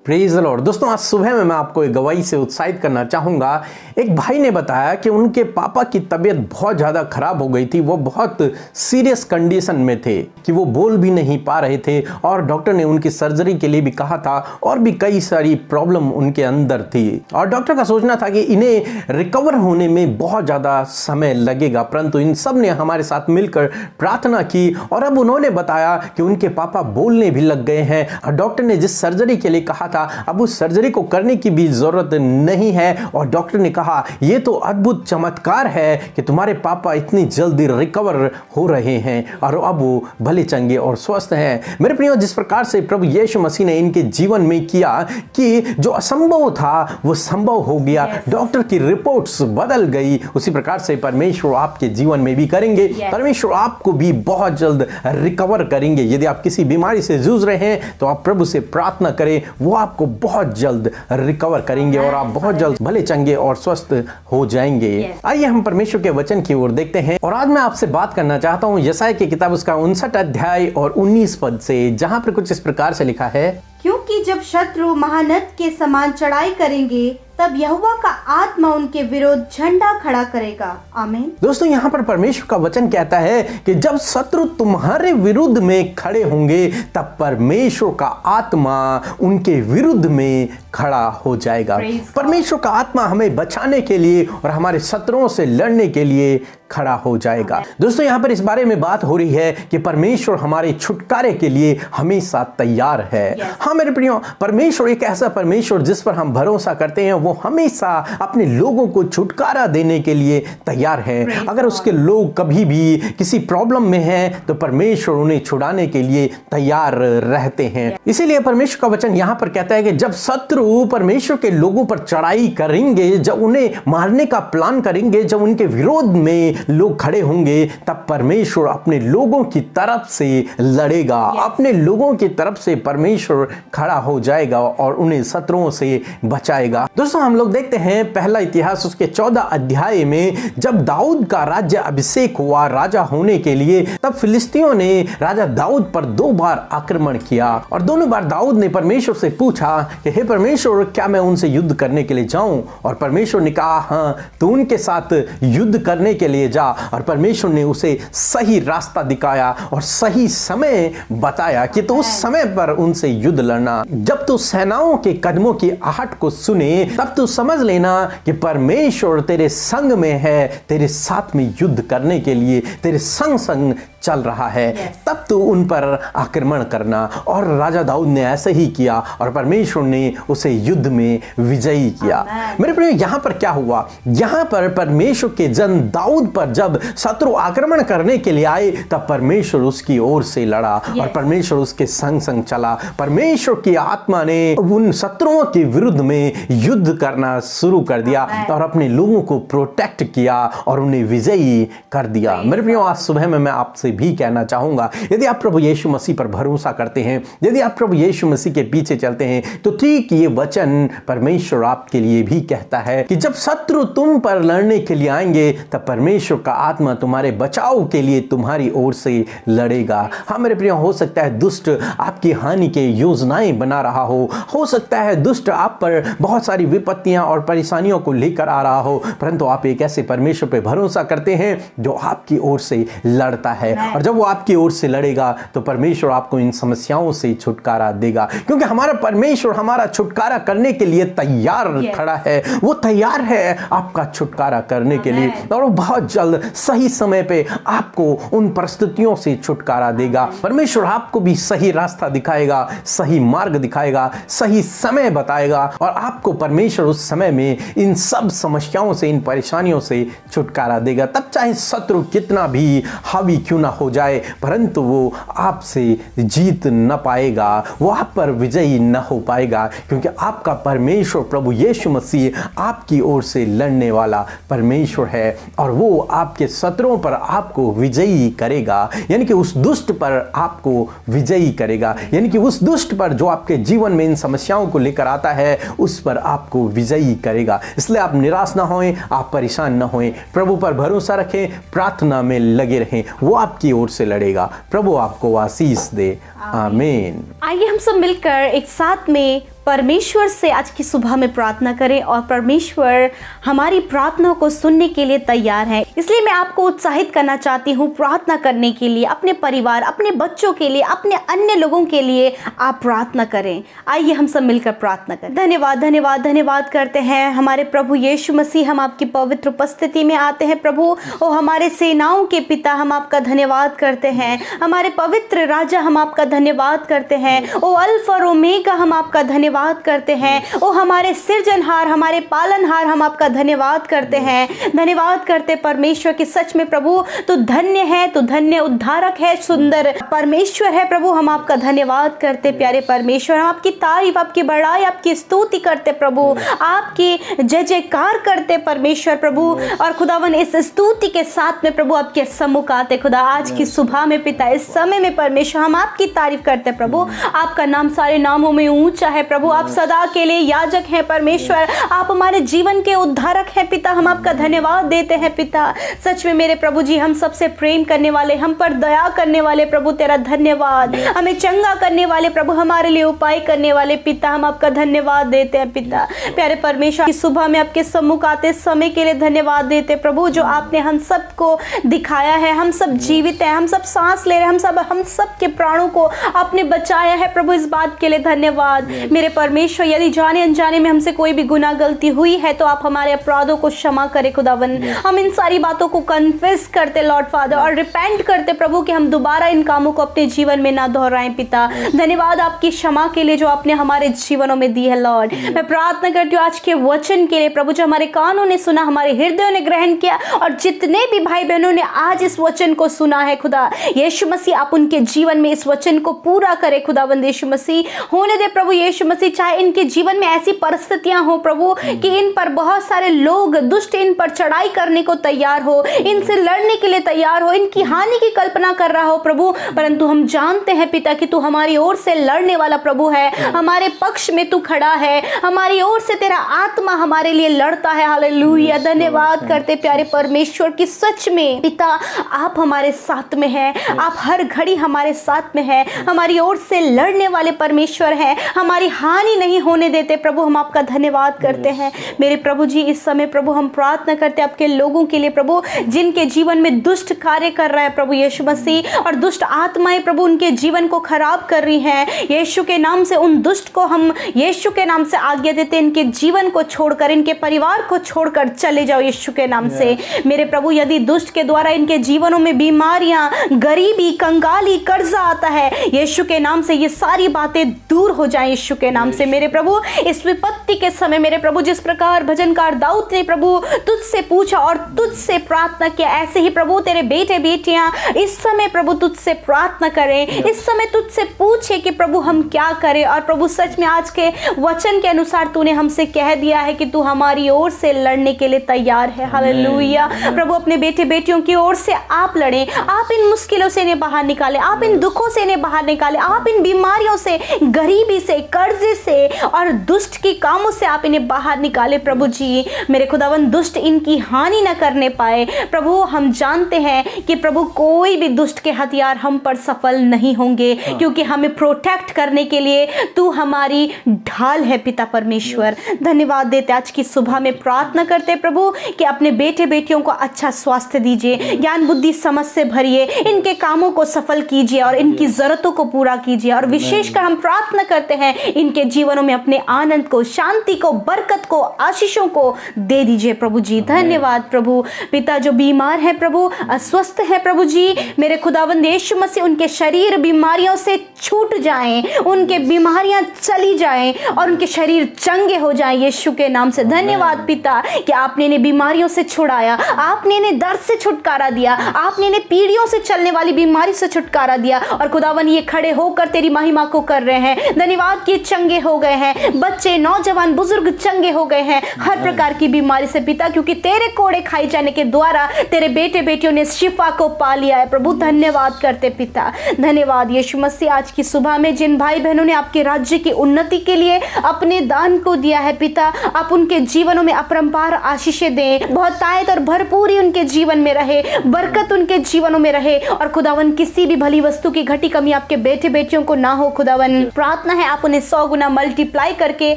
Praise the Lord. दोस्तों, आज सुबह में मैं आपको एक गवाही से उत्साहित करना चाहूँगा। एक भाई ने बताया कि उनके पापा की तबीयत बहुत ज़्यादा खराब हो गई थी। वो बहुत सीरियस कंडीशन में थे कि वो बोल भी नहीं पा रहे थे और डॉक्टर ने उनकी सर्जरी के लिए भी कहा था और भी कई सारी प्रॉब्लम उनके अंदर थी और डॉक्टर का सोचना था कि इन्हें रिकवर होने में बहुत ज़्यादा समय लगेगा, परंतु इन सब ने हमारे साथ मिलकर प्रार्थना की और अब उन्होंने बताया कि उनके पापा बोलने भी लग गए हैं और डॉक्टर ने जिस सर्जरी के लिए कहा था अब उस सर्जरी को करने की भी जरूरत नहीं है और डॉक्टर ने कहा यह तो अद्भुत चमत्कार है कि तुम्हारे पापा इतनी जल्दी रिकवर हो रहे हैं और अब वो भले चंगे और स्वस्थ हैं। मेरे प्रियो, जिस प्रकार से प्रभु यीशु मसीह ने इनके जीवन में किया कि जो असंभव था वो संभव हो गया, डॉक्टर की रिपोर्ट्स बदल गई, उसी प्रकार से परमेश्वर आपके जीवन में भी करेंगे। परमेश्वर आपको भी बहुत जल्द रिकवर करेंगे। यदि आप किसी बीमारी से जूझ रहे हैं तो आप प्रभु से प्रार्थना करें, वो आपको बहुत जल्द रिकवर करेंगे और आप बहुत जल्द भले चंगे और स्वस्थ हो जाएंगे। आइए हम परमेश्वर के वचन की ओर देखते हैं और आज मैं आपसे बात करना चाहता हूं यशायाह की किताब उसका 59 अध्याय और 19 पद से, जहां पर कुछ इस प्रकार से लिखा है, क्योंकि जब शत्रु महानद के समान चढ़ाई करेंगे तब यहोवा का आत्मा उनके विरोध झंडा खड़ा करेगा। आमीन। दोस्तों, यहाँ पर परमेश्वर का वचन कहता है कि जब शत्रु तुम्हारे विरुद्ध में खड़े होंगे तब परमेश्वर का आत्मा उनके विरुद्ध में खड़ा हो जाएगा। परमेश्वर का आत्मा हमें बचाने के लिए और हमारे शत्रुओं से लड़ने के लिए खड़ा हो जाएगा। दोस्तों, यहाँ पर इस बारे में बात हो रही है कि परमेश्वर हमारे छुटकारे के लिए हमेशा तैयार है। हाँ मेरे प्रियो, परमेश्वर एक ऐसा परमेश्वर जिस पर हम भरोसा करते हैं, वो हमेशा अपने लोगों को छुटकारा देने के लिए तैयार है। अगर उसके लोग कभी भी किसी प्रॉब्लम में हैं तो परमेश्वर उन्हें छुड़ाने के लिए तैयार रहते हैं। इसीलिए परमेश्वर का वचन यहाँ पर कहता है कि जब शत्रु परमेश्वर के लोगों पर चढ़ाई करेंगे, जब उन्हें मारने का प्लान करेंगे, जब उनके विरोध में लोग खड़े होंगे, तब परमेश्वर अपने लोगों की तरफ से लड़ेगा। अपने लोगों की तरफ से परमेश्वर खड़ा हो जाएगा और उन्हें शत्रुओं से बचाएगा। दोस्तों, हम लोग देखते हैं पहला इतिहास उसके 14 अध्याय में, जब दाऊद का राज्य अभिषेक हुआ राजा होने के लिए, तब फिलिस्तीनियों ने राजा दाऊद पर 2 बार आक्रमण किया और दोनों बार दाऊद ने परमेश्वर से पूछा कि हे परमेश्वर, क्या मैं उनसे युद्ध करने के लिए जाऊं? और परमेश्वर ने कहा हाँ, तू उनके साथ युद्ध करने के लिए जा। और परमेश्वर ने उसे सही रास्ता दिखाया और सही समय बताया कि तो उस समय पर उनसे युद्ध लड़ना। जब तू सेनाओं के कदमों की आहट को सुने तब तू समझ लेना कि परमेश्वर तेरे संग में है, तेरे साथ में युद्ध करने के लिए तेरे संग संग चल रहा है। तब तो उन पर आक्रमण करना। और राजा दाऊद ने ऐसे ही किया और परमेश्वर ने उसे युद्ध में विजयी किया। मेरे प्रिय, यहाँ पर क्या हुआ? यहाँ पर परमेश्वर के जन दाऊद पर जब शत्रु आक्रमण करने के लिए आए तब परमेश्वर उसकी ओर से लड़ा और परमेश्वर उसके संग संग चला। परमेश्वर की आत्मा ने उन शत्रुओं के विरुद्ध में युद्ध करना शुरू कर दिया और अपने लोगों को प्रोटेक्ट किया और उन्हें विजयी कर दिया। मेरे प्रियो, आज सुबह में मैं आपसे भी कहना चाहूंगा, यदि आप प्रभु यीशु मसीह पर भरोसा करते हैं, यदि आप प्रभु यीशु मसीह के पीछे चलते हैं, तो ठीक ये वचन परमेश्वर आपके लिए भी कहता है कि जब शत्रु तुम पर लड़ने के लिए आएंगे तब परमेश्वर का आत्मा तुम्हारे बचाव के लिए तुम्हारी ओर से लड़ेगा। हाँ मेरे प्रिय, हो सकता है दुष्ट आपकी हानि के योजनाएं बना रहा हो सकता है दुष्ट आप पर बहुत सारी विपत्तियां और परेशानियों को लेकर आ रहा हो, परंतु आप एक ऐसे परमेश्वर पर भरोसा करते हैं जो आपकी ओर से लड़ता है और जब वो आपकी ओर से लड़ेगा तो परमेश्वर आपको इन समस्याओं से छुटकारा देगा, क्योंकि हमारा परमेश्वर हमारा छुटकारा करने के लिए तैयार खड़ा है। वो तैयार है आपका छुटकारा करने के लिए और वो बहुत जल्द सही समय पे आपको उन परिस्थितियों से छुटकारा देगा। परमेश्वर आपको भी सही रास्ता दिखाएगा, सही मार्ग दिखाएगा, सही समय बताएगा और आपको परमेश्वर उस समय में इन सब समस्याओं से, इन परेशानियों से छुटकारा देगा। तब चाहे शत्रु कितना भी हावी क्यों ना हो जाए, परंतु वो आपसे जीत न पाएगा, वो आप पर विजयी न हो पाएगा, क्योंकि आपका परमेश्वर प्रभु यीशु मसीह आपकी ओर से लड़ने वाला परमेश्वर है और वो आपके शत्रुओं पर आपको विजयी करेगा। यानी कि उस दुष्ट पर आपको विजयी करेगा, यानी कि उस दुष्ट पर जो आपके जीवन में इन समस्याओं को लेकर आता है उस पर आपको विजयी करेगा। इसलिए आप निराश ना होएं, आप परेशान ना होएं, प्रभु पर भरोसा रखें, प्रार्थना में लगे रहें, वो आपकी ओर से लड़ेगा। प्रभु आपको आशीष दे। आमीन। आइए हम सब मिलकर एक साथ में परमेश्वर से आज की सुबह में प्रार्थना करें और परमेश्वर हमारी प्रार्थना को सुनने के लिए तैयार है। इसलिए मैं आपको उत्साहित करना चाहती हूँ प्रार्थना करने के लिए, अपने परिवार, अपने बच्चों के लिए, अपने अन्य लोगों के लिए आप प्रार्थना करें। आइए हम सब मिलकर प्रार्थना करें। धन्यवाद धन्यवाद धन्यवाद करते हैं हमारे प्रभु यीशु मसीह, हम आपकी पवित्र उपस्थिति में आते हैं प्रभु। ओ हमारे सेनाओं के पिता, हम आपका धन्यवाद करते हैं। हमारे पवित्र राजा, हम आपका धन्यवाद करते हैं। ओ अल्फा और ओमेगा, हम आपका धन्यवाद करते हैं। ओ हमारे सृजनहार, हमारे पालनहार, हम आपका धन्यवाद करते हैं। धन्यवाद करते परमेश्वर की, सच में प्रभु तो धन्य है, तो धन्य उद्धारक है, सुंदर परमेश्वर है प्रभु। हम आपका धन्यवाद करते प्यारे परमेश्वर, हम आपकी तारीफ, आपकी बड़ाई, आपकी स्तुति करते प्रभु, आपकी जय जयकार करते परमेश्वर प्रभु। और खुदावन इस स्तुति के साथ में प्रभु आपके सम्मुख आते खुदा आज की सुबह में पिता, इस समय में परमेश्वर हम आपकी तारीफ करते प्रभु। आपका नाम सारे नामों में ऊंचा है प्रभु, आप सदा के लिए याजक हैं परमेश्वर, आप हमारे जीवन के उद्धारक हैं पिता। हम आपका धन्यवाद देते हैं पिता। सच में मेरे प्रभु जी, हम सबसे प्रेम करने वाले, हम पर दया करने वाले प्रभु, तेरा धन्यवाद। हमें चंगा करने वाले प्रभु, हमारे लिए उपाय करने वाले पिता, हम आपका धन्यवाद देते हैं पिता। प्यारे परमेश्वर, इस सुबह में आपके सम्मुख आते समय के लिए धन्यवाद देते प्रभु, जो आपने हम सबको दिखाया है। हम सब जीवित हैं, हम सब सांस ले रहे हैं, हम सब के प्राणों को आपने बचाया है प्रभु, इस बात के लिए धन्यवाद। मेरे परमेश्वर, यदि जाने अनजाने में हमसे कोई भी गुनाह गलती हुई है तो आप हमारे अपराधों को क्षमा करें खुदावन। हम इन सारी बातों को कन्फेस करते लॉर्ड फादर और रिपेंट करते प्रभु कि हम दोबारा इन कामों को अपने जीवन में ना दोहराएं पिता। धन्यवाद आपकी क्षमा के लिए जो आपने हमारे जीवनों में दी है लॉर्ड। मैं प्रार्थना करती हूँ आज के वचन के लिए प्रभु, जो हमारे कानों ने सुना, हमारे हृदयों ने ग्रहण किया, और जितने भी भाई बहनों ने आज इस वचन को सुना है खुदा यीशु मसीह, आप उनके जीवन में इस वचन को पूरा करें खुदाबंद यीशु मसीह। होने दे प्रभु यीशु मसीह, चाहे इनके जीवन में ऐसी परिस्थितियां हो प्रभु कि इन पर बहुत सारे लोग दुष्ट इन पर चढ़ाई करने को तैयार हो, इनसे लड़ने के लिए तैयार हो, इनकी हानि की कल्पना कर रहा हो प्रभु, परंतु हम जानते हैं पिता कि तू हमारी ओर से लड़ने वाला प्रभु है, हमारे पक्ष में तू खड़ा है, हमारी ओर से तेरा आत्मा हमारे लिए लड़ता है। हालेलुया, धन्यवाद करते प्यारे परमेश्वर की, सच में पिता आप हमारे साथ में हैं, आप हर घड़ी हमारे साथ में हैं, हमारी ओर से लड़ने वाले परमेश्वर हैं, हमारी हानि नहीं होने देते प्रभु। हम आपका धन्यवाद करते हैं मेरे प्रभु जी। इस समय प्रभु हम प्रार्थना करते हैं आपके लोगों के लिए प्रभु, जिनके जीवन में दुष्ट कार्य कर रहा है प्रभु यीशु मसीह, और दुष्ट आत्माएं प्रभु उनके जीवन को खराब कर रही हैं। यीशु के नाम से उन दुष्ट को हम यीशु के नाम से आज्ञा देते हैं, इनके जीवन को छोड़कर, इनके परिवार को छोड़कर चले जाओ यीशु के नाम से मेरे प्रभु। यदि दुष्ट के द्वारा इनके जीवनों में बीमारियां, गरीबी, कंगाली, कर्जा आता है, यीशु के नाम से ये सारी बातें दूर हो जाएं यीशु के नाम से मेरे प्रभु। इस विपत्ति के समय मेरे प्रभु, जिस प्रकार भजनकार दाऊद ने प्रभु तुझसे पूछा और तुझसे प्रार्थना किया, ऐसे ही प्रभु तेरे बेटे बेटियां इस समय प्रभु तुझसे प्रार्थना करें, इस समय तुझसे पूछे कि प्रभु हम क्या करें। और प्रभु सच में आज के वचन के अनुसार तूने हमसे कह दिया है कि तू हमारी ओर से लड़ने के लिए तैयार है। हालेलुया प्रभु, अपने बेटे बेटियों की ओर से आप लड़ें, आप इन मुश्किलों से इन्हें बाहर निकालें, आप इन दुखों से इन्हें बाहर निकालें, आप इन बीमारियों से, गरीबी से, कर्जे से और दुष्ट की कामों से आप इन्हें बाहर निकालें प्रभु जी मेरे खुदावन। दुष्ट इनकी हानि न करने पाए प्रभु। हम जानते हैं कि प्रभु कोई भी दुष्ट के हथियार हम पर सफल नहीं होंगे, क्योंकि हमें प्रोटेक्ट करने के लिए तू हमारी ढाल है पिता परमेश्वर। धन्यवाद देते आज की सुबह में प्रार्थना करते प्रभु कि अपने बेटे बेटियों को अच्छा स्वास्थ्य दीजिए, ज्ञान बुद्धि समझ से भरिए, इनके कामों को सफल कीजिए और इनकी जरूरतों को पूरा कीजिए। और विशेषकर हम प्रार्थना करते हैं इनके जीवनों में अपने आनंद को, शांति को, बरकत को, आशीषों को दे दीजिए प्रभु जी। धन्यवाद प्रभु पिता, जो बीमार है प्रभु, अस्वस्थ है प्रभु जी मेरे खुदावंद यीशु मसीह, उनके शरीर बीमारियों से छूट जाएं, उनके बीमारियां चली जाएं और उनके शरीर चंगे हो जाएं यीशु के नाम से। धन्यवाद पिता कि आपने इन्हें बीमारियों से छुड़ाया, आपने इन्हें दर्द से छुटकारा दिया, आपने इन्हें पीढ़ियों से चलने वाली बीमारी से छुटकारा दिया। और खुदावन ये खड़े होकर तेरी महिमा को कर रहे हैं। धन्यवाद कि चंगे हो गए हैं, बच्चे, नौजवान, बुजुर्ग चंगे हो गए हैं हर प्रकार की बीमारी से पिता, क्योंकि तेरे कोड़े खाए जाने के द्वारा तेरे बेटे बेटियों ने शिफा को पा लिया है प्रभु। धन्यवाद करते पिता। धन्यवाद यीशु मसीह आज की सुबह में जिन भाई बहनों ने आपके राज्य की उन्नति के लिए अपने दान को दिया है पिता, आप उनके जीवनों में अपरंपार आशीषें दें, बहुतायत और भरपूरी उनके जीवन में रहे, बरकत उनके जीवनों में रहे। और खुदावन किसी भी भली वस्तु की घटी कमी आपके बेटे बेटियों को ना हो। खुदावन प्रार्थना है आप उन्हें 100 गुना मल्टीप्लाई करके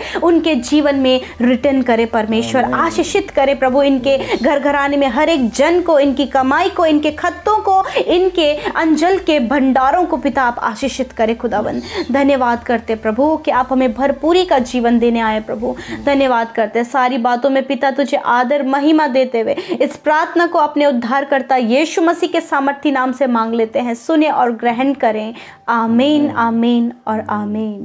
उनके जीवन में रिटर्न करे परमेश्वर, आशीषित करे प्रभु। इनके घर घराने में हर एक जन को, इनकी कमाई को, इनके खत्तों को, इनके अंजल के भंडारों को पिता आप आशीषित करे खुदावन। धन्यवाद करते प्रभु कि आप हमें भरपूरी का जीवन देने आए प्रभु। धन्यवाद करते सारी बातों में पिता तुझे आदर महिमा देते हुए इस प्रार्थना को अपने उद्धारकर्ता यीशु मसीह के सामर्थी नाम से मांग लेते हैं। सुने और ग्रहण करें। आमीन, आमीन और आमीन।